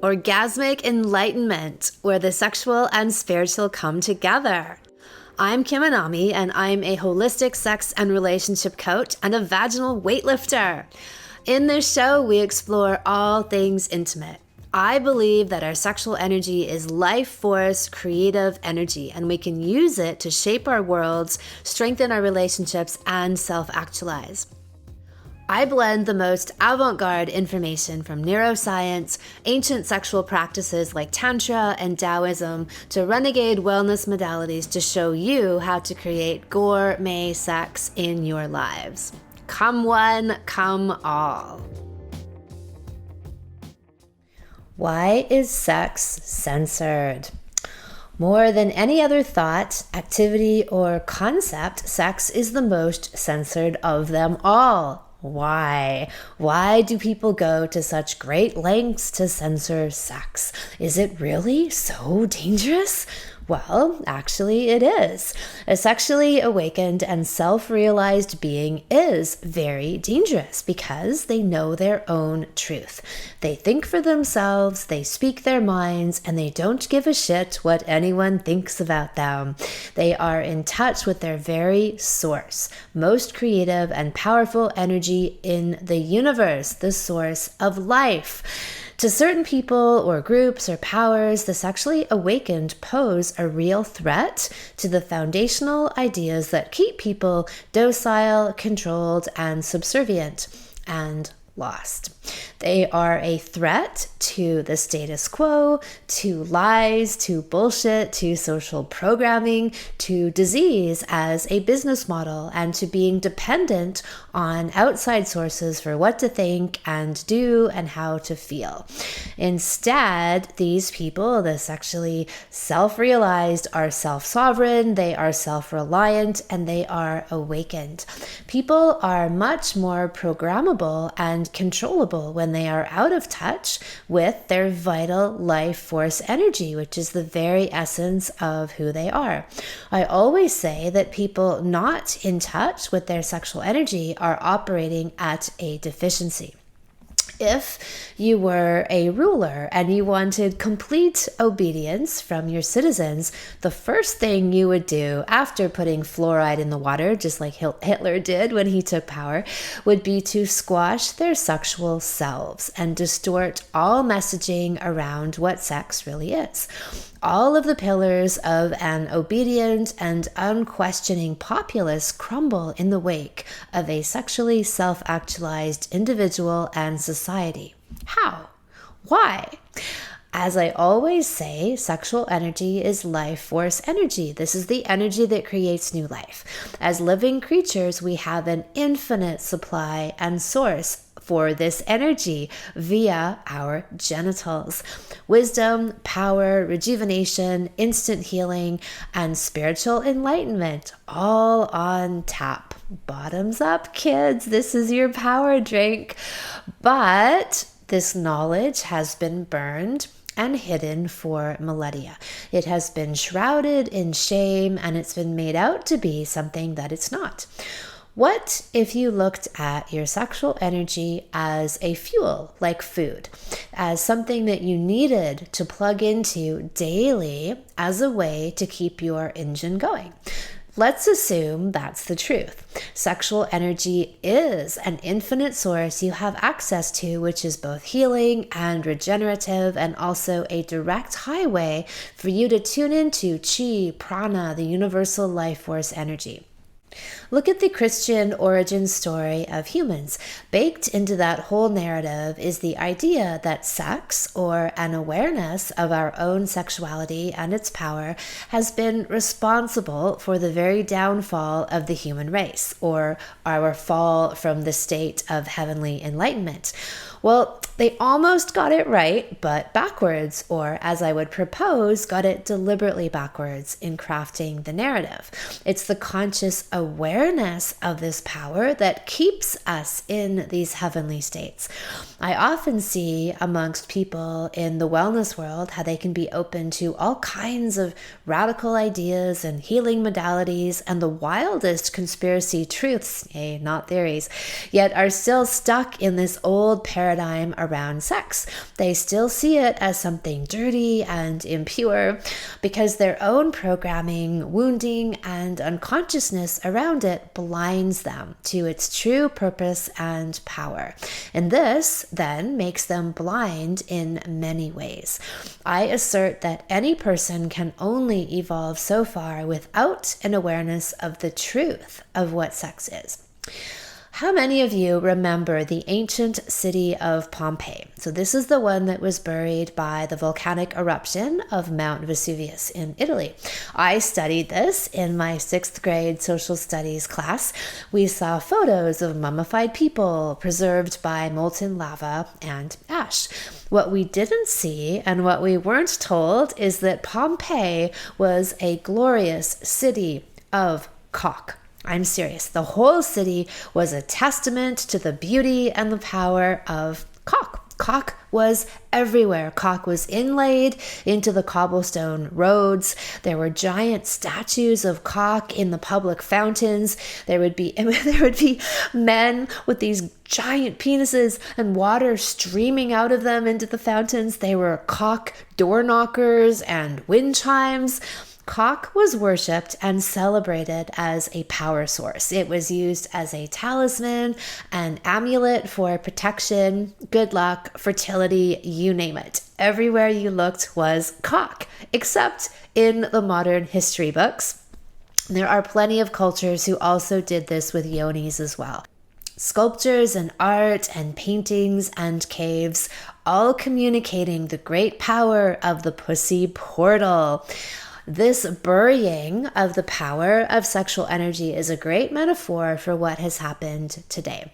orgasmic enlightenment, where the sexual and spiritual come together. I'm Kim Anami, and I'm a holistic sex and relationship coach and a vaginal weightlifter. In this show, we explore all things intimate. I believe that our sexual energy is life force, creative energy, and we can use it to shape our worlds, strengthen our relationships, and self-actualize. I blend the most avant-garde information from neuroscience, ancient sexual practices like Tantra and Taoism, to renegade wellness modalities to show you how to create gourmet sex in your lives. Come one, come all. Why is sex censored? More than any other thought, activity, or concept, sex is the most censored of them all. Why? Why do people go to such great lengths to censor sex? Is it really so dangerous? Well, actually it is. A sexually awakened and self-realized being is very dangerous because they know their own truth. They think for themselves, they speak their minds, and they don't give a shit what anyone thinks about them. They are in touch with their very source, most creative and powerful energy in the universe, the source of life. To certain people or groups or powers, the sexually awakened pose a real threat to the foundational ideas that keep people docile, controlled, and subservient, and lost. They are a threat to the status quo, to lies, to bullshit, to social programming, to disease as a business model, and to being dependent on outside sources for what to think and do and how to feel. Instead, these people, the sexually self-realized, are self-sovereign, they are self-reliant, and they are awakened. People are much more programmable and controllable when they are out of touch with their vital life force energy, which is the very essence of who they are. I always say that people not in touch with their sexual energy are operating at a deficiency. If you were a ruler and you wanted complete obedience from your citizens, the first thing you would do after putting fluoride in the water, just like Hitler did when he took power, would be to squash their sexual selves and distort all messaging around what sex really is. All of the pillars of an obedient and unquestioning populace crumble in the wake of a sexually self-actualized individual and society. How? Why? As I always say, sexual energy is life force energy. This is the energy that creates new life. As living creatures, we have an infinite supply and source for this energy via our genitals. Wisdom, power, rejuvenation, instant healing, and spiritual enlightenment, all on tap. Bottoms up, kids. This is your power drink. But this knowledge has been burned and hidden for millennia. It has been shrouded in shame, and it's been made out to be something that it's not. What if you looked at your sexual energy as a fuel, like food, as something that you needed to plug into daily as a way to keep your engine going? Let's assume that's the truth. Sexual energy is an infinite source you have access to, which is both healing and regenerative, and also a direct highway for you to tune into chi, prana, the universal life force energy. Look at the Christian origin story of humans. Baked into that whole narrative is the idea that sex, or an awareness of our own sexuality and its power, has been responsible for the very downfall of the human race, or our fall from the state of heavenly enlightenment. Well, they almost got it right, but backwards, or as I would propose, got it deliberately backwards in crafting the narrative. It's the conscious awareness of this power that keeps us in these heavenly states. I often see amongst people in the wellness world how they can be open to all kinds of radical ideas and healing modalities and the wildest conspiracy truths, not theories, yet are still stuck in this old paradigm paradigm around sex. They still see it as something dirty and impure because their own programming, wounding, and unconsciousness around it blinds them to its true purpose and power. And this then makes them blind in many ways. I assert that any person can only evolve so far without an awareness of the truth of what sex is. How many of you remember the ancient city of Pompeii? So this is the one that was buried by the volcanic eruption of Mount Vesuvius in Italy. I studied this in my 6th grade social studies class. We saw photos of mummified people preserved by molten lava and ash. What we didn't see and what we weren't told is that Pompeii was a glorious city of cock. I'm serious. The whole city was a testament to the beauty and the power of cock. Cock was everywhere. Cock was inlaid into the cobblestone roads. There were giant statues of cock in the public fountains. There would be men with these giant penises and water streaming out of them into the fountains. They were cock door knockers and wind chimes. Cock was worshipped and celebrated as a power source. It was used as a talisman, an amulet for protection, good luck, fertility, you name it. Everywhere you looked was cock, except in the modern history books. There are plenty of cultures who also did this with yonis as well. Sculptures and art and paintings and caves, all communicating the great power of the pussy portal. This burying of the power of sexual energy is a great metaphor for what has happened today.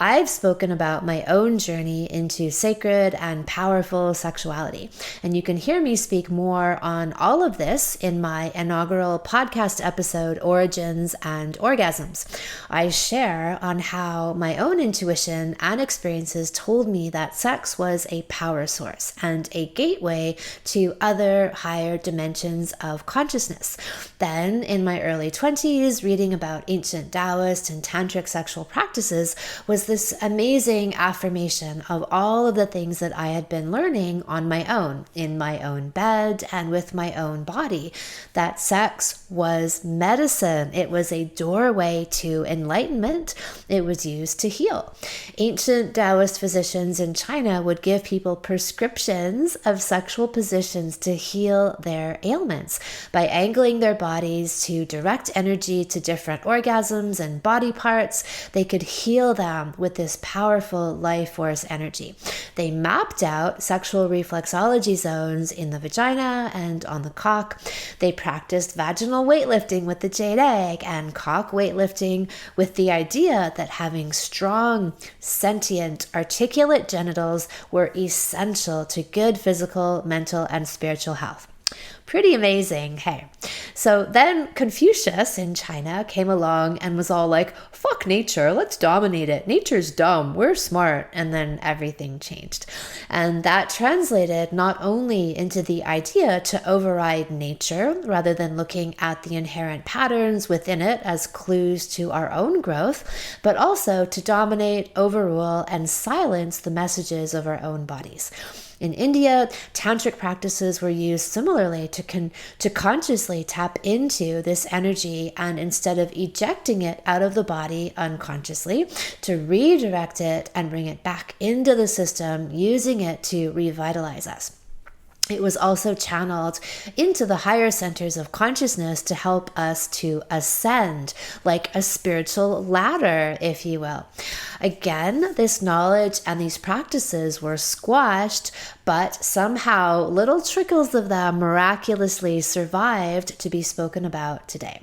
I've spoken about my own journey into sacred and powerful sexuality, and you can hear me speak more on all of this in my inaugural podcast episode, Origins and Orgasms. I share on how my own intuition and experiences told me that sex was a power source and a gateway to other higher dimensions of consciousness. Then, in my early 20s, reading about ancient Taoist and Tantric sexual practices was this amazing affirmation of all of the things that I had been learning on my own, in my own bed and with my own body, that sex was medicine. It was a doorway to enlightenment. It was used to heal. Ancient Taoist physicians in China would give people prescriptions of sexual positions to heal their ailments by angling their bodies to direct energy to different orgasms and body parts. They could heal them with this powerful life force energy. They mapped out sexual reflexology zones in the vagina and on the cock. They practiced vaginal weightlifting with the jade egg and cock weightlifting with the idea that having strong, sentient, articulate genitals were essential to good physical, mental, and spiritual health. Pretty amazing, hey. So then Confucius in China came along and was all like, fuck nature, let's dominate it. Nature's dumb, we're smart. And then everything changed. And that translated not only into the idea to override nature rather than looking at the inherent patterns within it as clues to our own growth, but also to dominate, overrule, and silence the messages of our own bodies. In India, tantric practices were used similarly to consciously tap into this energy, and instead of ejecting it out of the body unconsciously, to redirect it and bring it back into the system, using it to revitalize us. It was also channeled into the higher centers of consciousness to help us to ascend, like a spiritual ladder, if you will. Again, this knowledge and these practices were squashed, but somehow little trickles of them miraculously survived to be spoken about today.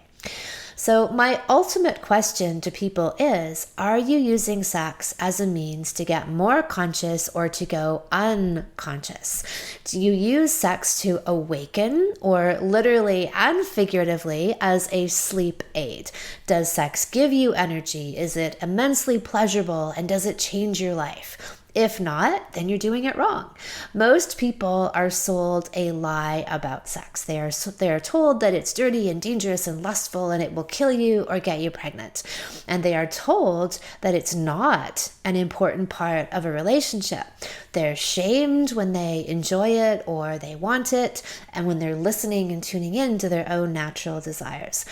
So my ultimate question to people is, are you using sex as a means to get more conscious or to go unconscious? Do you use sex to awaken, or literally and figuratively as a sleep aid? Does sex give you energy? Is it immensely pleasurable, and does it change your life? If not, then you're doing it wrong. Most people are sold a lie about sex. They are told that it's dirty and dangerous and lustful and it will kill you or get you pregnant. And they are told that it's not an important part of a relationship. They're shamed when they enjoy it or they want it, and when they're listening and tuning in to their own natural desires.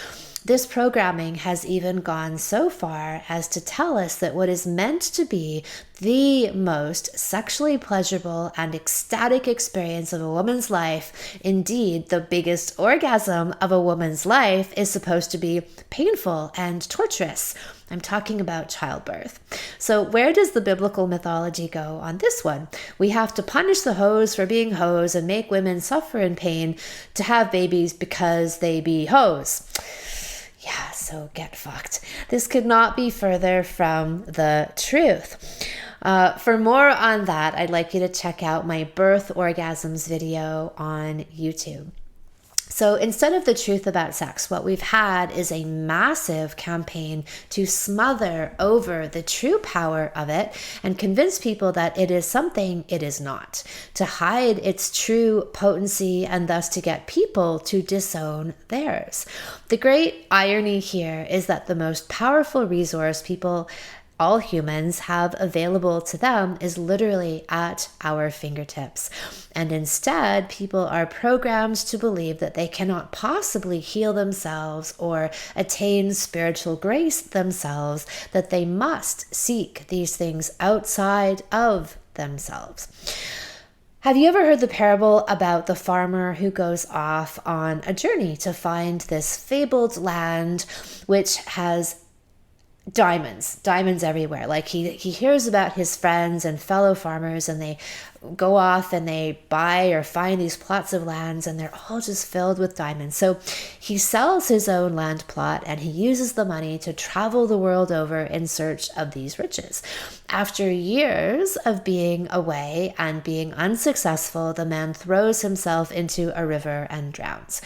This programming has even gone so far as to tell us that what is meant to be the most sexually pleasurable and ecstatic experience of a woman's life, indeed the biggest orgasm of a woman's life, is supposed to be painful and torturous. I'm talking about childbirth. So where does the biblical mythology go on this one? We have to punish the hoes for being hoes and make women suffer in pain to have babies because they be hoes. Yeah, so get fucked. This could not be further from the truth. For more on that, I'd like you to check out my birth orgasms video on YouTube. So instead of the truth about sex, what we've had is a massive campaign to smother over the true power of it and convince people that it is something it is not, to hide its true potency and thus to get people to disown theirs. The great irony here is that the most powerful resource all humans have available to them is literally at our fingertips. And instead, people are programmed to believe that they cannot possibly heal themselves or attain spiritual grace themselves, that they must seek these things outside of themselves. Have you ever heard the parable about the farmer who goes off on a journey to find this fabled land which has diamonds everywhere? Like he hears about his friends and fellow farmers, and they go off and they buy or find these plots of lands, and they're all just filled with diamonds. So he sells his own land plot and he uses the money to travel the world over in search of these riches. After years of being away and being unsuccessful, the man throws himself into a river and drowns.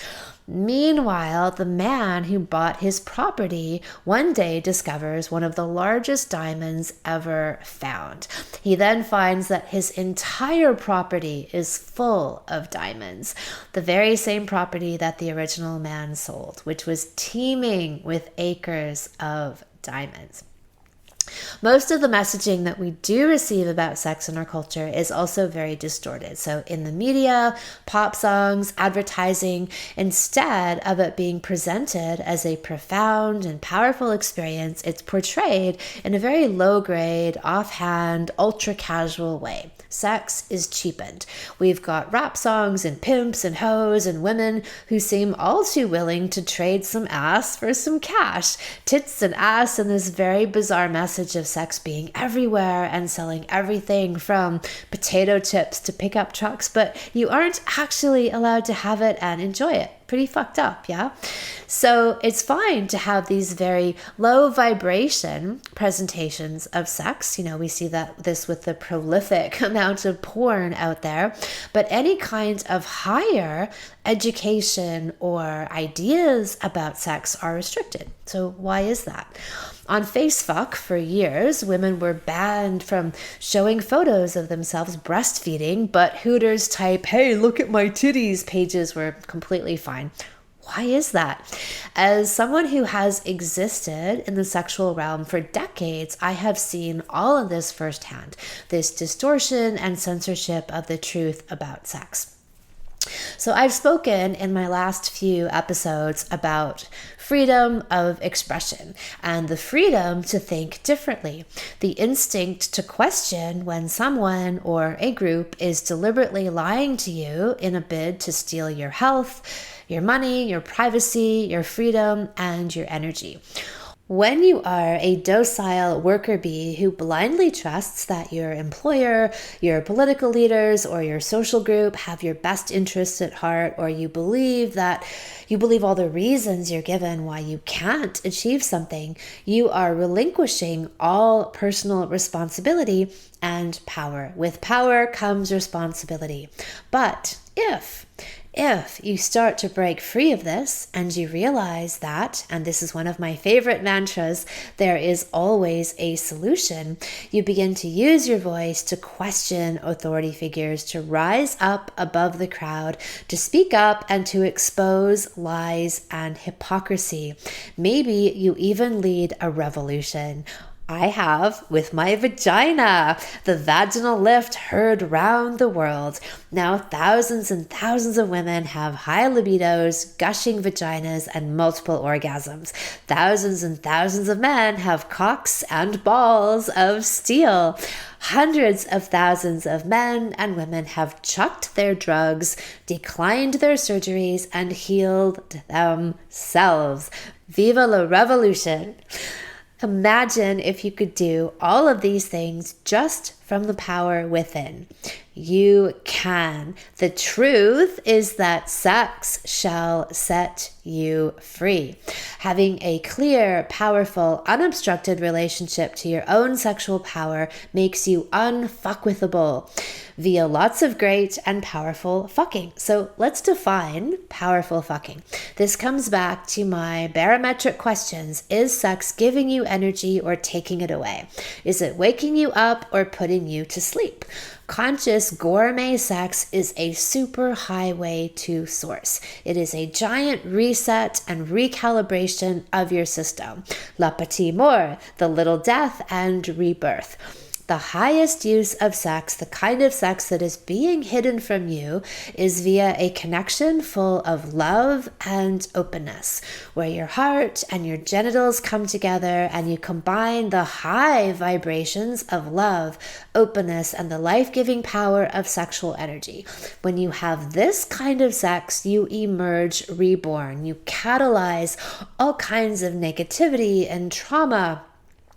Meanwhile, the man who bought his property one day discovers one of the largest diamonds ever found. He then finds that his entire property is full of diamonds, the very same property that the original man sold, which was teeming with acres of diamonds. Most of the messaging that we do receive about sex in our culture is also very distorted. So in the media, pop songs, advertising, instead of it being presented as a profound and powerful experience, it's portrayed in a very low-grade, offhand, ultra-casual way. Sex is cheapened. We've got rap songs and pimps and hoes and women who seem all too willing to trade some ass for some cash. Tits and ass, and this very bizarre message of sex being everywhere and selling everything from potato chips to pickup trucks, but you aren't actually allowed to have it and enjoy it. Pretty fucked up, yeah? So it's fine to have these very low vibration presentations of sex. You know, we see this with the prolific amount of porn out there, but any kind of higher education or ideas about sex are restricted. So why is that? On Facebook, for years, women were banned from showing photos of themselves breastfeeding, but Hooters type, "Hey, look at my titties" pages were completely fine. Why is that? As someone who has existed in the sexual realm for decades, I have seen all of this firsthand, this distortion and censorship of the truth about sex. So I've spoken in my last few episodes about freedom of expression and the freedom to think differently, the instinct to question when someone or a group is deliberately lying to you in a bid to steal your health, your money, your privacy, your freedom, and your energy. When you are a docile worker bee who blindly trusts that your employer, your political leaders, or your social group have your best interests at heart, or you believe all the reasons you're given why you can't achieve something, you are relinquishing all personal responsibility and power. With power comes responsibility. But if If you start to break free of this and you realize that, and this is one of my favorite mantras, there is always a solution, you begin to use your voice to question authority figures, to rise up above the crowd, to speak up and to expose lies and hypocrisy. Maybe you even lead a revolution. I have with my vagina. The vaginal lift heard round the world. Now thousands and thousands of women have high libidos, gushing vaginas, and multiple orgasms. Thousands and thousands of men have cocks and balls of steel. Hundreds of thousands of men and women have chucked their drugs, declined their surgeries, and healed themselves. Viva la revolution! Imagine if you could do all of these things just from the power within. You can. The truth is that sex shall set you free. Having a clear, powerful, unobstructed relationship to your own sexual power makes you unfuckwithable via lots of great and powerful fucking. So let's define powerful fucking. This comes back to my barometric questions. Is sex giving you energy or taking it away? Is it waking you up or putting you to sleep? Conscious gourmet sex is a super highway to source. It is a giant reset and recalibration of your system. La petite mort, the little death and rebirth. The highest use of sex, the kind of sex that is being hidden from you, is via a connection full of love and openness, where your heart and your genitals come together and you combine the high vibrations of love, openness, and the life-giving power of sexual energy. When you have this kind of sex, you emerge reborn. You catalyze all kinds of negativity and trauma,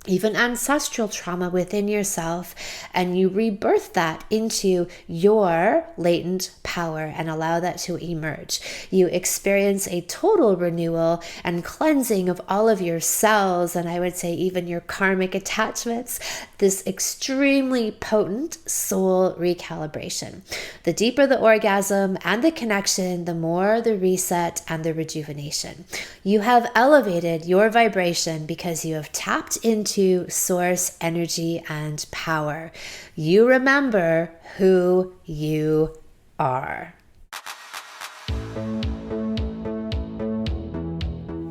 even ancestral trauma within yourself, and you rebirth that into your latent power and allow that to emerge. You experience a total renewal and cleansing of all of your cells, and I would say even your karmic attachments, this extremely potent soul recalibration. The deeper the orgasm and the connection, the more the reset and the rejuvenation. You have elevated your vibration because you have tapped into source energy and power. You remember who you are.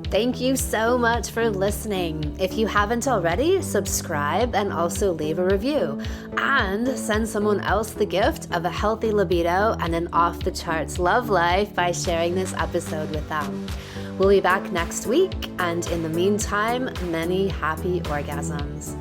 Thank you so much for listening. If you haven't already, subscribe and also leave a review. And send someone else the gift of a healthy libido and an off-the-charts love life by sharing this episode with them. We'll be back next week, and in the meantime, many happy orgasms.